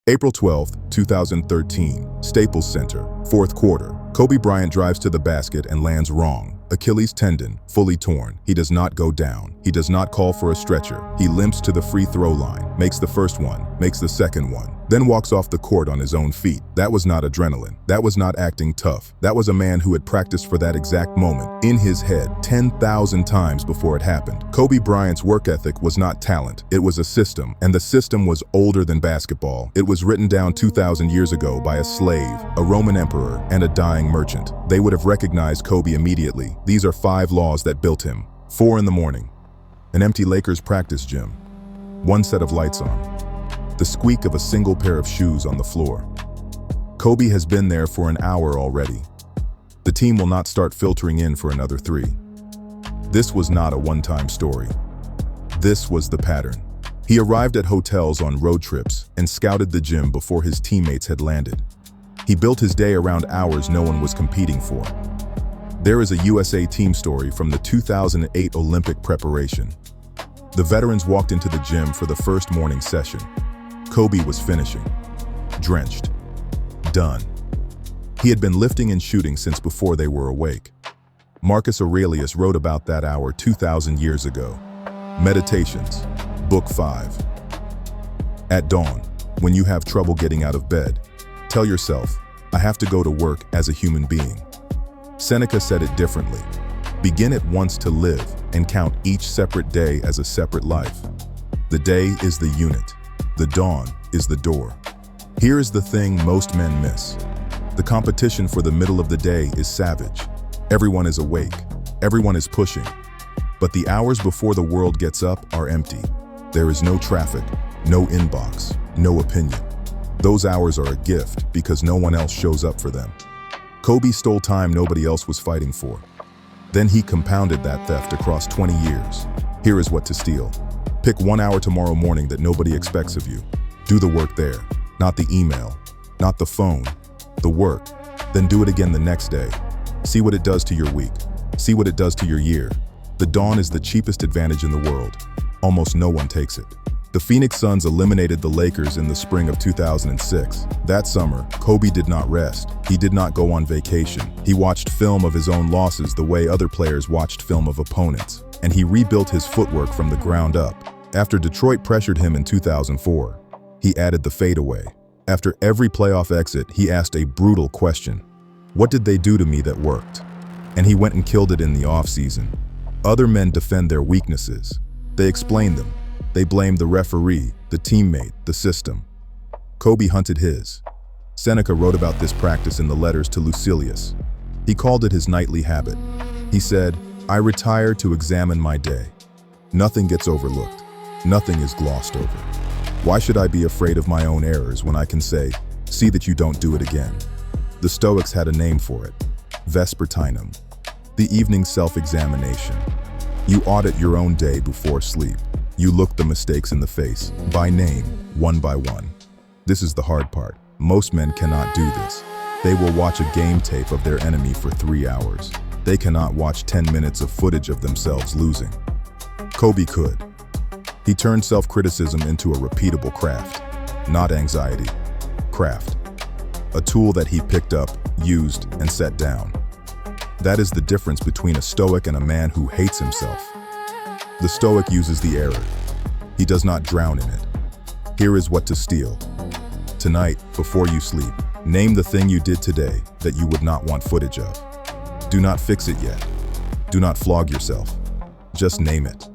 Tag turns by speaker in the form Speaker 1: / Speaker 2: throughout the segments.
Speaker 1: April 12, 2013, Staples Center, fourth quarter. Kobe Bryant drives to the basket and lands wrong. Achilles tendon, fully torn. He does not go down. He does not call for a stretcher. He limps to the free throw line, makes the first one, makes the second one, then walks off the court on his own feet. That was not adrenaline. That was not acting tough. That was a man who had practiced for that exact moment in his head 10,000 times before it happened. Kobe Bryant's work ethic was not talent. It was a system, and the system was older than basketball. It was written down 2,000 years ago by a slave, a Roman emperor, and a dying merchant. They would have recognized Kobe immediately. These are 5 laws that built him. 4 in the morning. An empty Lakers practice gym. 1 set of lights on. The squeak of a single pair of shoes on the floor. Kobe has been there for an hour already. The team will not start filtering in for another 3. This was not a one-time story. This was the pattern. He arrived at hotels on road trips and scouted the gym before his teammates had landed. He built his day around hours no one was competing for. There is a USA team story from the 2008 Olympic preparation. The veterans walked into the gym for the first morning session. Kobe was finishing. Drenched. Done. He had been lifting and shooting since before they were awake. Marcus Aurelius wrote about that hour 2,000 years ago. Meditations, Book 5. At dawn, when you have trouble getting out of bed, tell yourself, I have to go to work as a human being. Seneca said it differently. Begin at once to live and count each separate day as a separate life. The day is the unit. The dawn is the door. Here is the thing most men miss. The competition for the middle of the day is savage. Everyone is awake. Everyone is pushing. But the hours before the world gets up are empty. There is no traffic, no inbox, no opinion. Those hours are a gift because no one else shows up for them. Kobe stole time nobody else was fighting for. Then he compounded that theft across 20 years. Here is what to steal. Pick 1 hour tomorrow morning that nobody expects of you. Do the work there, not the email, not the phone, the work. Then do it again the next day. See what it does to your week. See what it does to your year. The dawn is the cheapest advantage in the world. Almost no one takes it. The Phoenix Suns eliminated the Lakers in the spring of 2006. That summer, Kobe did not rest. He did not go on vacation. He watched film of his own losses the way other players watched film of opponents, and he rebuilt his footwork from the ground up. After Detroit pressured him in 2004, he added the fadeaway. After every playoff exit, he asked a brutal question. What did they do to me that worked? And he went and killed it in the offseason. Other men defend their weaknesses. They explain them. They blame the referee, the teammate, the system. Kobe hunted his. Seneca wrote about this practice in the letters to Lucilius. He called it his nightly habit. He said, I retire to examine my day. Nothing gets overlooked. Nothing is glossed over. Why should I be afraid of my own errors when I can say, see that you don't do it again? The Stoics had a name for it, vespertinum, the evening self-examination. You audit your own day before sleep. You look the mistakes in the face, by name, one by one. This is the hard part. Most men cannot do this. They will watch a game tape of their enemy for 3 hours. They cannot watch 10 minutes of footage of themselves losing. Kobe could. He turned self-criticism into a repeatable craft, not anxiety, craft. A tool that he picked up, used, and set down. That is the difference between a Stoic and a man who hates himself. The Stoic uses the error. He does not drown in it. Here is what to steal. Tonight, before you sleep, name the thing you did today that you would not want footage of. Do not fix it yet. Do not flog yourself. Just name it.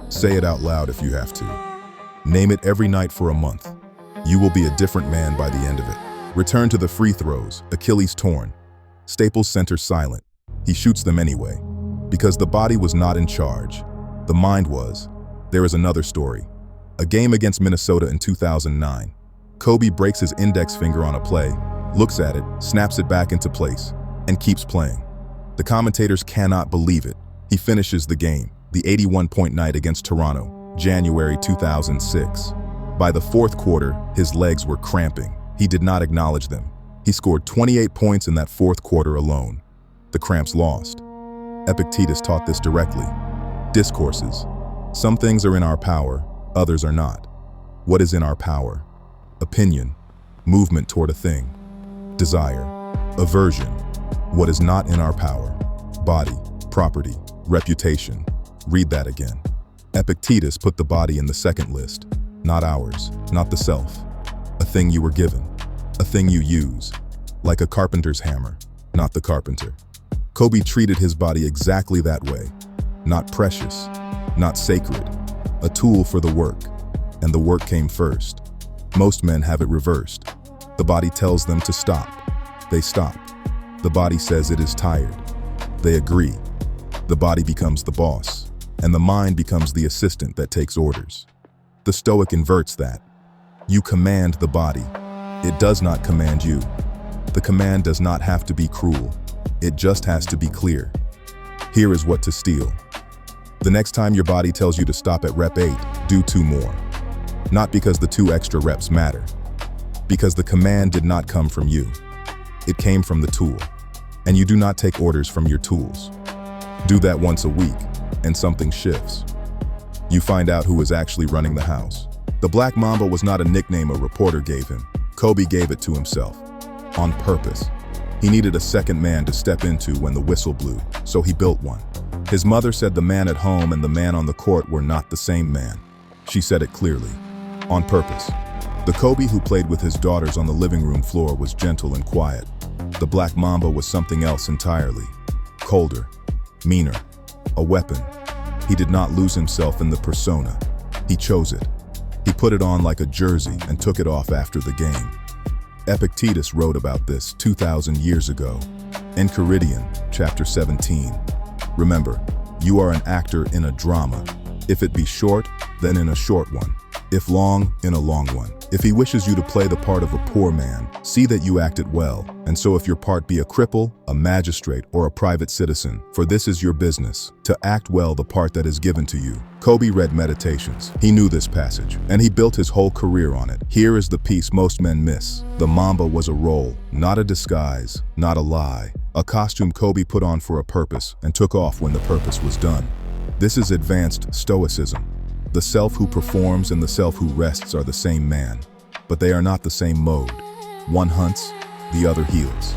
Speaker 1: Say it out loud if you have to. Name it every night for a month. You will be a different man by the end of it. Return to the free throws, Achilles torn. Staples Center silent. He shoots them anyway. Because the body was not in charge. The mind was. There is another story. A game against Minnesota in 2009. Kobe breaks his index finger on a play, looks at it, snaps it back into place, and keeps playing. The commentators cannot believe it. He finishes the game, the 81-point night against Toronto, January 2006. By the fourth quarter, his legs were cramping. He did not acknowledge them. He scored 28 points in that fourth quarter alone. The cramps lost. Epictetus taught this directly. Discourses. Some things are in our power, others are not. What is in our power? Opinion, movement toward a thing, desire, aversion, what is not in our power, body, property, reputation. Read that again. Epictetus put the body in the second list, not ours, not the self. A thing you were given, a thing you use, like a carpenter's hammer, not the carpenter. Kobe treated his body exactly that way, not precious, not sacred, a tool for the work, and the work came first. Most men have it reversed. The body tells them to stop. They stop. The body says it is tired. They agree. The body becomes the boss, and the mind becomes the assistant that takes orders. The Stoic inverts that. You command the body. It does not command you. The command does not have to be cruel. It just has to be clear. Here is what to steal. The next time your body tells you to stop at rep 8, do 2 more. Not because the 2 extra reps matter. Because the command did not come from you. It came from the tool. And you do not take orders from your tools. Do that once a week, and something shifts. You find out who is actually running the house. The Black Mamba was not a nickname a reporter gave him. Kobe gave it to himself. On purpose. He needed a second man to step into when the whistle blew, so he built one. His mother said the man at home and the man on the court were not the same man. She said it clearly. On purpose. The Kobe who played with his daughters on the living room floor was gentle and quiet. The Black Mamba was something else entirely. Colder. Meaner. A weapon. He did not lose himself in the persona. He chose it. He put it on like a jersey and took it off after the game. Epictetus wrote about this 2,000 years ago. Enchiridion, chapter 17. Remember, you are an actor in a drama. If it be short, then in a short one. If long, in a long one. If he wishes you to play the part of a poor man, see that you act it well. And so if your part be a cripple, a magistrate, or a private citizen, for this is your business, to act well the part that is given to you. Kobe read Meditations. He knew this passage, and he built his whole career on it. Here is the piece most men miss. The Mamba was a role, not a disguise, not a lie. A costume Kobe put on for a purpose and took off when the purpose was done. This is advanced stoicism. The self who performs and the self who rests are the same man, but they are not the same mode. One hunts, the other heals.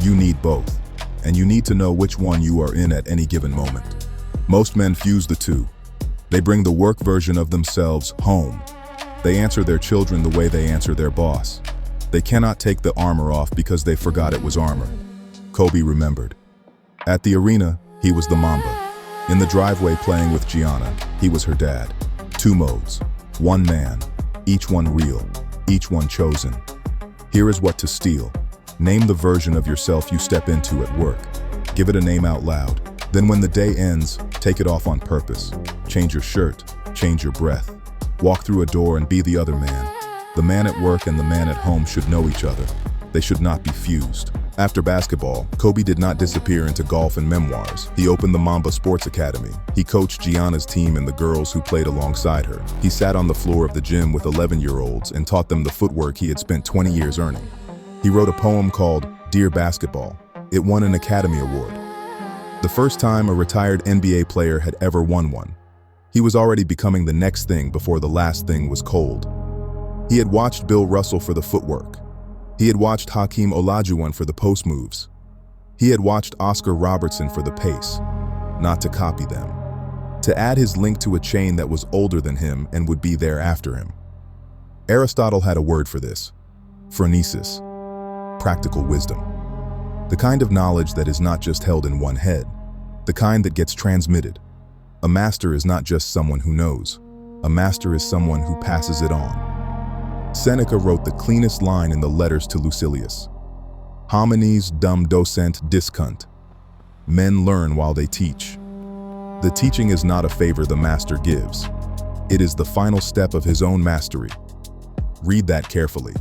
Speaker 1: You need both, and you need to know which one you are in at any given moment. Most men fuse the two. They bring the work version of themselves home. They answer their children the way they answer their boss. They cannot take the armor off because they forgot it was armor. Kobe remembered. At the arena, he was the Mamba. In the driveway playing with Gianna, he was her dad. 2 modes, 1 man, each one real, each one chosen. Here is what to steal. Name the version of yourself you step into at work. Give it a name out loud. Then when the day ends, take it off on purpose. Change your shirt, change your breath. Walk through a door and be the other man. The man at work and the man at home should know each other. They should not be fused. After basketball, Kobe did not disappear into golf and memoirs. He opened the Mamba Sports Academy. He coached Gianna's team and the girls who played alongside her. He sat on the floor of the gym with 11-year-olds and taught them the footwork he had spent 20 years earning. He wrote a poem called Dear Basketball. It won an Academy Award. The first time a retired NBA player had ever won one. He was already becoming the next thing before the last thing was cold. He had watched Bill Russell for the footwork. He had watched Hakeem Olajuwon for the post moves. He had watched Oscar Robertson for the pace, not to copy them. To add his link to a chain that was older than him and would be there after him. Aristotle had a word for this, phronesis, practical wisdom. The kind of knowledge that is not just held in one head, the kind that gets transmitted. A master is not just someone who knows. A master is someone who passes it on. Seneca wrote the cleanest line in the letters to Lucilius. Homines dum docent discunt. Men learn while they teach. The teaching is not a favor the master gives. It is the final step of his own mastery. Read that carefully.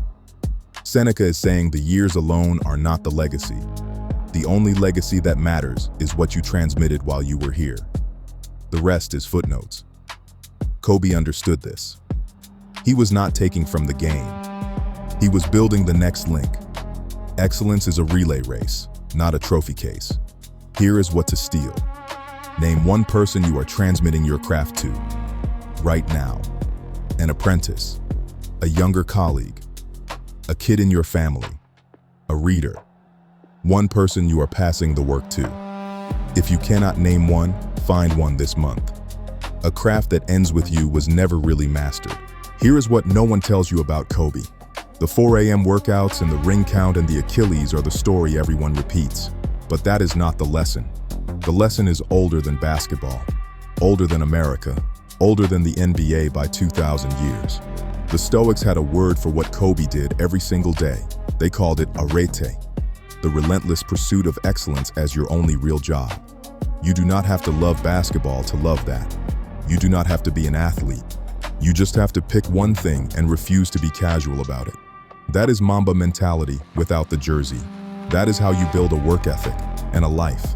Speaker 1: Seneca is saying the years alone are not the legacy. The only legacy that matters is what you transmitted while you were here. The rest is footnotes. Kobe understood this. He was not taking from the game. He was building the next link. Excellence is a relay race, not a trophy case. Here is what to steal. Name one person you are transmitting your craft to. Right now. An apprentice. A younger colleague. A kid in your family. A reader. One person you are passing the work to. If you cannot name one, find one this month. A craft that ends with you was never really mastered. Here is what no one tells you about Kobe. The 4 a.m. workouts and the ring count and the Achilles are the story everyone repeats. But that is not the lesson. The lesson is older than basketball, older than America, older than the NBA by 2,000 years. The Stoics had a word for what Kobe did every single day. They called it arete, the relentless pursuit of excellence as your only real job. You do not have to love basketball to love that. You do not have to be an athlete. You just have to pick one thing and refuse to be casual about it. That is Mamba mentality without the jersey. That is how you build a work ethic and a life.